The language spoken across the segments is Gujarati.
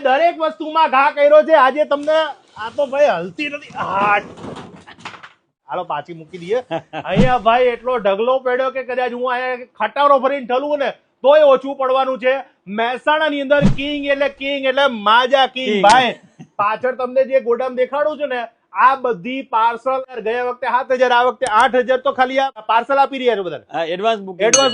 દરેક વસ્તુમાં ઘા કર્યો છે આજે તમને. આ તો ભાઈ હલતી નથી. હાલો પાછી મૂકી દઈએ. અહીંયા ભાઈ એટલો ઢગલો પડ્યો કે કદાચ હું અહીંયા ખટારો ભરીને ઠલવું ને તોય ઓછું પડવાનું છે. મહેસાણાની અંદર કિંગ એટલે માજા કિંગ ભાઈ. પાછળ તમને જે ગોડામ દેખાડું છું ને આ બધી પાર્સલ ગયા વખતે 7,000 આ વખતે 8,000 તો ખાલી આ પાર્સલ આપી રહ્યા છે બધા. એડવાન્સ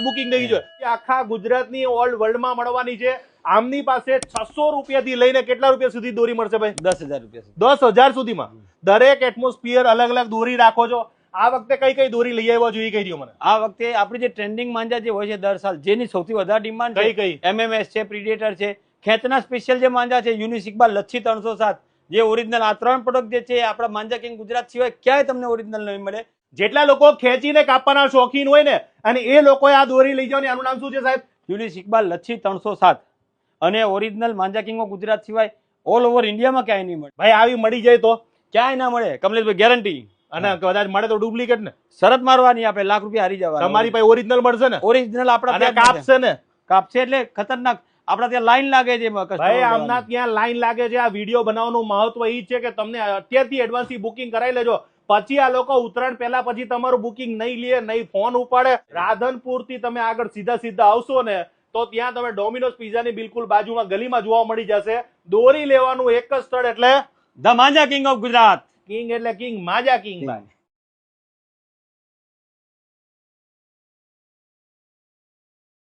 બુકિંગ થઈ ગયું છે. આખા ગુજરાતની ઓલ વર્લ્ડમાં મળવાની છે. આમની પાસે 600 રૂપિયાથી લઈને કેટલા રૂપિયા સુધી દોરી મળશે ભાઈ? 10,000 રૂપિયા. 10,000 સુધીમાં દરેક એટમોસ્ફિયર અલગ અલગ દોરી રાખો છો. આ વખતે કઈ દોરી લઈ આવ્યો છો એ કહી દો મને. આ વખતે આપણી જે ટ્રેન્ડિંગ માંજા જે હોય છે દર સાલ જેની સૌથી વધારે ડિમાન્ડ કઈ MMS છે, પ્રીડેટર છે, ખેતના સ્પેશિયલ જે માંજા છે, યુનિક ઇકબાલ, લચ્છી 307 જે ઓરિજિનલ આ 3 પ્રોડક્ટ જે છે આપણા માંજા કિંગ ગુજરાત સિવાય ક્યાંય તમને ઓરિજિનલ નહીં મળે. જેટલા લોકો ખેંચીને કાપવાના શોખીન હોય ને અને એ લોકોએ આ દોરી લઈ જાવ ને આનું નામ શું છે સાહેબ? યુનિક ઇકબાલ, લચ્છી 307 અને ઓરિજિનલ માંજા કિંગ ગુજરાત સિવાય ઓલ ઓવર ઇન્ડિયામાં ક્યાંય નહીં મળે ભાઈ. આવી મળી જાય તો ક્યાંય ના મળે કમલેશભાઈ, ગેરંટી. અને કદાચ મળે તો ડુપ્લિકેટ ને શરત મારવાની, આપણે લાખ રૂપિયા હારી જવા. તમારી પાસે ઓરિજિનલ મળશે ને? ઓરિજિનલ આપણા કાપશે ને? કાપશે એટલે ખતરનાક. આપડા ત્યાં લાઈન લાગે છે ભાઈ. આમના ત્યાં લાઈન લાગે છે. આ વિડીયો બનાવવાનું મહત્વ એ છે કે તમને અત્યારથી એડવાન્સ થી બુકિંગ કરાવી લેજો. પછી આ લોકો ઉત્તરાયણ પહેલા પછી તમારું બુકિંગ નહીં લે, નહીં ફોન ઉપાડે. રાધનપુર થી તમે આગળ સીધા આવશો ને તો ત્યાં તમે ડોમિનોઝ પિઝાની બિલકુલ બાજુમાં ગલીમાં જોવા મળી જશે. દોરી લેવાનું એક જ સ્થળ એટલે ધ માંજા કિંગ ઓફ ગુજરાત. કિંગ એટલે કિંગ, માજા કિંગ.